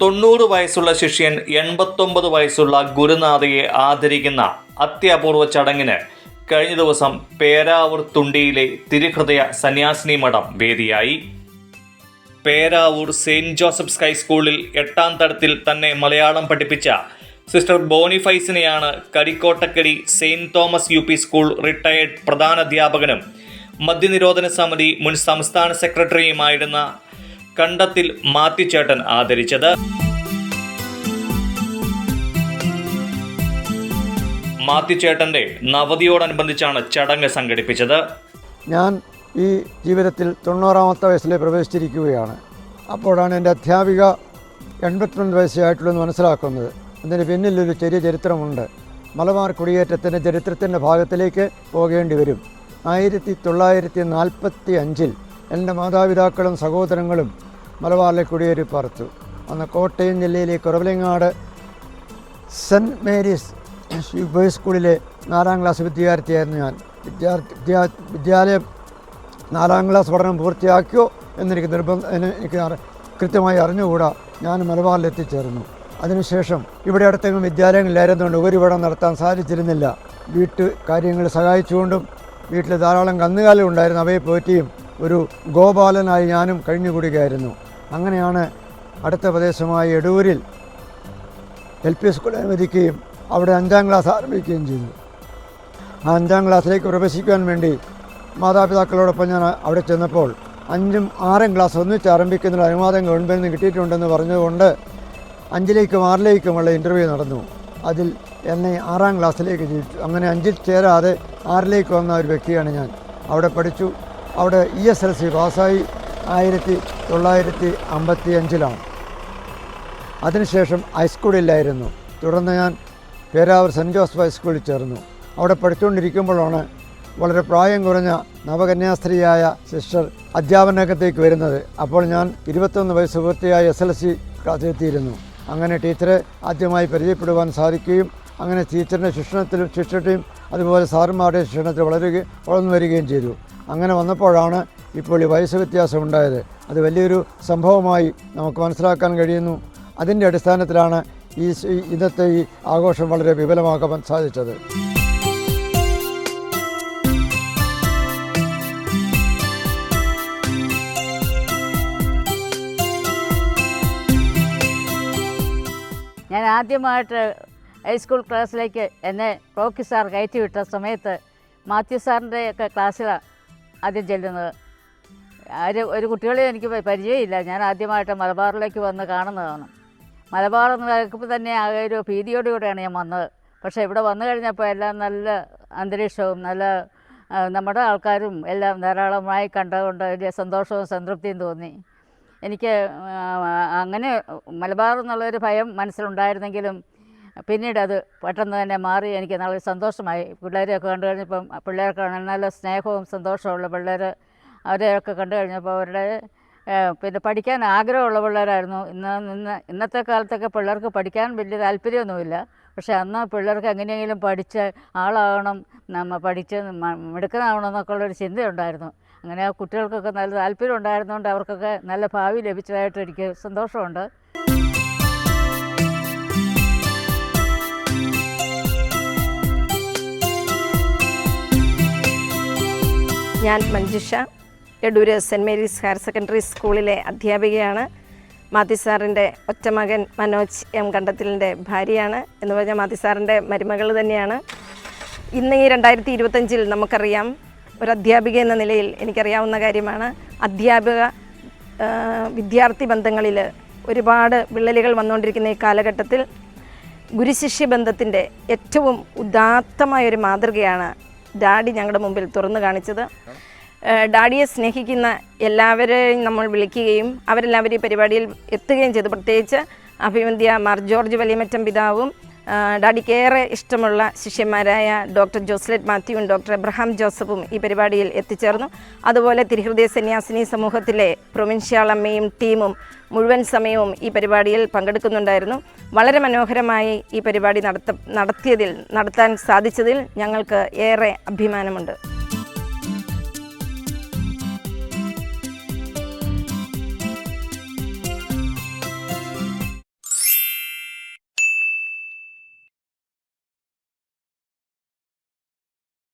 90 വയസ്സുള്ള ശിഷ്യൻ 89 വയസ്സുള്ള ഗുരുനാഥയെ ആദരിക്കുന്ന അത്യപൂർവ ചടങ്ങിന് കഴിഞ്ഞ ദിവസം പേരാവൂർ തുണ്ടിയിലെ തിരുഹൃദയ സന്യാസിനി മഠം വേദിയായി. പേരാവൂർ സെയിന്റ് ജോസഫ്സ് ഹൈസ്കൂളിൽ 8ാം തരത്തിൽ തന്നെ മലയാളം പഠിപ്പിച്ച സിസ്റ്റർ ബോണിഫൈസിനെയാണ് Karikkottakkari saint Thomas UP school retired പ്രധാനാധ്യാപകനും മദ്യനിരോധന സമിതി മുൻ സംസ്ഥാന സെക്രട്ടറിയുമായിരുന്ന കണ്ടത്തിൽ മാത്യുച്ചേട്ടൻ ആദരിച്ചത്. മാത്യുച്ചേട്ടന്റെ നവതിയോടനുബന്ധിച്ചാണ് ചടങ്ങ് സംഘടിപ്പിച്ചത്. ഞാൻ ഈ ജീവിതത്തിൽ 90ാമത്തെ വയസ്സിൽ പ്രവേശിച്ചിരിക്കുകയാണ്. അപ്പോഴാണ് എൻ്റെ അധ്യാപിക 82 വയസ്സായിട്ടുള്ളതെന്ന് മനസ്സിലാക്കുന്നത്. അതിന് പിന്നിലൊരു ചെറിയ ചരിത്രമുണ്ട്. മലബാർ കുടിയേറ്റത്തിൻ്റെ ചരിത്രത്തിൻ്റെ ഭാഗത്തിലേക്ക് പോകേണ്ടി വരും. 1945 എൻ്റെ മാതാപിതാക്കളും സഹോദരങ്ങളും മലബാറിലെ കുടിയേറി പാർത്തു. അന്ന് കോട്ടയം ജില്ലയിലെ കുറവിലങ്ങാട് സെൻറ്റ് മേരീസ് ബോയ്സ് സ്കൂളിലെ 4ാം ക്ലാസ് വിദ്യാർത്ഥിയായിരുന്നു ഞാൻ. വിദ്യാലയം 4ാം ക്ലാസ് പഠനം പൂർത്തിയാക്കിയോ എന്നെനിക്ക് എനിക്ക് കൃത്യമായി അറിഞ്ഞുകൂടാ. ഞാൻ മലബാറിൽ എത്തിച്ചേർന്നു. അതിനുശേഷം ഇവിടെ അടുത്തെങ്കിലും വിദ്യാലയങ്ങളിലായിരുന്നുകൊണ്ട് ഉപരിപഠനം നടത്താൻ സാധിച്ചിരുന്നില്ല. വീട്ടു കാര്യങ്ങൾ സഹായിച്ചുകൊണ്ടും വീട്ടിൽ ധാരാളം കന്നുകാലി ഉണ്ടായിരുന്നു, അവയെ പോറ്റിയും ഒരു ഗോപാലനായി ഞാനും കഴിഞ്ഞുകൂടുകയായിരുന്നു. അങ്ങനെയാണ് അടുത്ത പ്രദേശമായ എടൂരിൽ LP സ്കൂൾ അനുവദിക്കുകയും അവിടെ 5ാം ക്ലാസ് ആരംഭിക്കുകയും ചെയ്തു. ആ 5ാം ക്ലാസ്സിലേക്ക് പ്രവേശിക്കുവാൻ വേണ്ടി മാതാപിതാക്കളോടൊപ്പം ഞാൻ അവിടെ ചെന്നപ്പോൾ 5ഉം 6ഉം ക്ലാസ് ഒന്നിച്ച് ആരംഭിക്കുന്നതിന് അനുവാദം ഗവൺമെൻറ്റിൽ നിന്ന് കിട്ടിയിട്ടുണ്ടെന്ന് പറഞ്ഞുകൊണ്ട് 5ലേക്കും 6ലേക്കുമുള്ള ഇൻ്റർവ്യൂ നടന്നു. അതിൽ എന്നെ 6ാം ക്ലാസ്സിലേക്ക് ജയിച്ചു. അങ്ങനെ 5ൽ ചേരാതെ 6ലേക്ക് വന്ന ഒരു വ്യക്തിയാണ് ഞാൻ. അവിടെ പഠിച്ചു. അവിടെ ESLC പാസ്സായി 1955 അതിനുശേഷം ഹൈസ്കൂളിലായിരുന്നു. തുടർന്ന് ഞാൻ പേരാവൂർ സെൻറ്റ് ജോസഫ് ഹൈസ്കൂളിൽ ചേർന്നു. അവിടെ പഠിച്ചുകൊണ്ടിരിക്കുമ്പോഴാണ് വളരെ പ്രായം കുറഞ്ഞ നവകന്യാസ്ത്രീയായ സിസ്റ്റർ അധ്യാപനരംഗത്തേക്ക് വരുന്നത്. അപ്പോൾ ഞാൻ 21 വയസ്സ് പൂർത്തിയായ SLC ക്ലാസ്സിലെത്തിയിരുന്നു. അങ്ങനെ ടീച്ചറെ ആദ്യമായി പരിചയപ്പെടുവാൻ സാധിക്കുകയും അങ്ങനെ ടീച്ചറിൻ്റെ ശിക്ഷണത്തെയും അതുപോലെ സാറുമാരുടെ ശിക്ഷണത്തിൽ വളർന്നു വരികയും ചെയ്തു. അങ്ങനെ വന്നപ്പോഴാണ് ഇപ്പോൾ ഈ വയസ്സ് വ്യത്യാസം ഉണ്ടായത്. അത് വലിയൊരു സംഭവമായി നമുക്ക് മനസ്സിലാക്കാൻ കഴിയുന്നു. അതിൻ്റെ അടിസ്ഥാനത്തിലാണ് ഇന്നത്തെ ഈ ആഘോഷം വളരെ വിപുലമാക്കാൻ സാധിച്ചത്. ഞാൻ ആദ്യമായിട്ട് ഹൈസ്കൂൾ ക്ലാസ്സിലേക്ക് എന്നെ റോക്കി സാർ കയറ്റിവിട്ട സമയത്ത് മാത്യു സാറിൻ്റെ ഒക്കെ ക്ലാസ്സിലാണ് ആദ്യം ചെല്ലുന്നത്. ഒരു കുട്ടികളെ എനിക്ക് പരിചയമില്ല. ഞാൻ ആദ്യമായിട്ട് മലബാറിലേക്ക് വന്ന് കാണുന്നതാണ്. മലബാർ എന്ന് കേൾക്കുമ്പോൾ തന്നെ ആ ഒരു ഭീതിയോടുകൂടെയാണ് ഞാൻ വന്നത്. പക്ഷേ ഇവിടെ വന്നു കഴിഞ്ഞപ്പോൾ എല്ലാം നല്ല അന്തരീക്ഷവും നല്ല നമ്മുടെ ആൾക്കാരും എല്ലാം ധാരാളമായി കണ്ടുകൊണ്ട് വലിയ സന്തോഷവും സംതൃപ്തിയും തോന്നി. എനിക്ക് അങ്ങനെ മലബാർ എന്നുള്ളൊരു ഭയം മനസ്സിലുണ്ടായിരുന്നെങ്കിലും പിന്നീട് അത് പെട്ടെന്ന് തന്നെ മാറി. എനിക്ക് നല്ല സന്തോഷമായി. പിള്ളേരെയൊക്കെ കണ്ടു കഴിഞ്ഞപ്പം പിള്ളേർക്ക് നല്ല സ്നേഹവും സന്തോഷമുള്ള പിള്ളേർ, അവരെയൊക്കെ കണ്ടു കഴിഞ്ഞപ്പോൾ അവരുടെ പിന്നെ പഠിക്കാൻ ആഗ്രഹമുള്ള പിള്ളേരായിരുന്നു. ഇന്നത്തെ കാലത്തൊക്കെ പിള്ളേർക്ക് പഠിക്കാൻ വലിയ താല്പര്യമൊന്നുമില്ല. പക്ഷേ അന്ന് പിള്ളേർക്ക് എങ്ങനെയെങ്കിലും പഠിച്ച് ആളാകണം, പഠിച്ച് മിടുക്കനാവണം എന്നൊക്കെ ഉള്ളൊരു ചിന്തയുണ്ടായിരുന്നു. അങ്ങനെ ആ കുട്ടികൾക്കൊക്കെ നല്ല താല്പര്യം ഉണ്ടായിരുന്നുകൊണ്ട് അവർക്കൊക്കെ നല്ല ഭാവി ലഭിച്ചതായിട്ട് എനിക്ക് സന്തോഷമുണ്ട്. ഞാൻ Manjusha, Edoor saint Mary's higher secondary സ്കൂളിലെ അധ്യാപികയാണ്. മാത്യു സാറിൻ്റെ ഒറ്റമകൻ മനോജ് M കണ്ടത്തിലിൻ്റെ ഭാര്യയാണ്. എന്ന് പറഞ്ഞാൽ മാത്യു സാറിൻ്റെ മരുമകൾ തന്നെയാണ്. ഇന്ന് ഈ 2025 നമുക്കറിയാം, ഒരു അധ്യാപിക എന്ന നിലയിൽ എനിക്കറിയാവുന്ന കാര്യമാണ്, വിദ്യാർത്ഥി ബന്ധങ്ങളിൽ ഒരുപാട് വിള്ളലുകൾ വന്നുകൊണ്ടിരിക്കുന്ന ഈ കാലഘട്ടത്തിൽ ഗുരുശിഷ്യ ബന്ധത്തിൻ്റെ ഏറ്റവും ഉദാത്തമായൊരു മാതൃകയാണ് ഡാഡി ഞങ്ങളുടെ മുമ്പിൽ തുറന്നു കാണിച്ചത്. ഡാഡിയെ സ്നേഹിക്കുന്ന എല്ലാവരെയും നമ്മൾ വിളിക്കുകയും അവരെല്ലാവരും ഈ പരിപാടിയിൽ എത്തുകയും ചെയ്തു. പ്രത്യേകിച്ച് അഭിവന്ദ്യ മാർ ജോർജ് വലിയമറ്റം പിതാവും ഡാഡിക്കേറെ ഇഷ്ടമുള്ള ശിഷ്യന്മാരായ ഡോക്ടർ ജോസ്ലെറ്റ് മാത്യുവും ഡോക്ടർ എബ്രഹാം ജോസഫും ഈ പരിപാടിയിൽ എത്തിച്ചേർന്നു. അതുപോലെ തിരുഹൃദയ സന്യാസിനി സമൂഹത്തിലെ പ്രൊവിൻഷ്യൽ അമ്മയും ടീമും മുഴുവൻ സമയവും ഈ പരിപാടിയിൽ പങ്കെടുക്കുന്നുണ്ടായിരുന്നു. വളരെ മനോഹരമായി ഈ പരിപാടി നടത്താൻ സാധിച്ചതിൽ ഞങ്ങൾക്ക് ഏറെ അഭിമാനമുണ്ട്.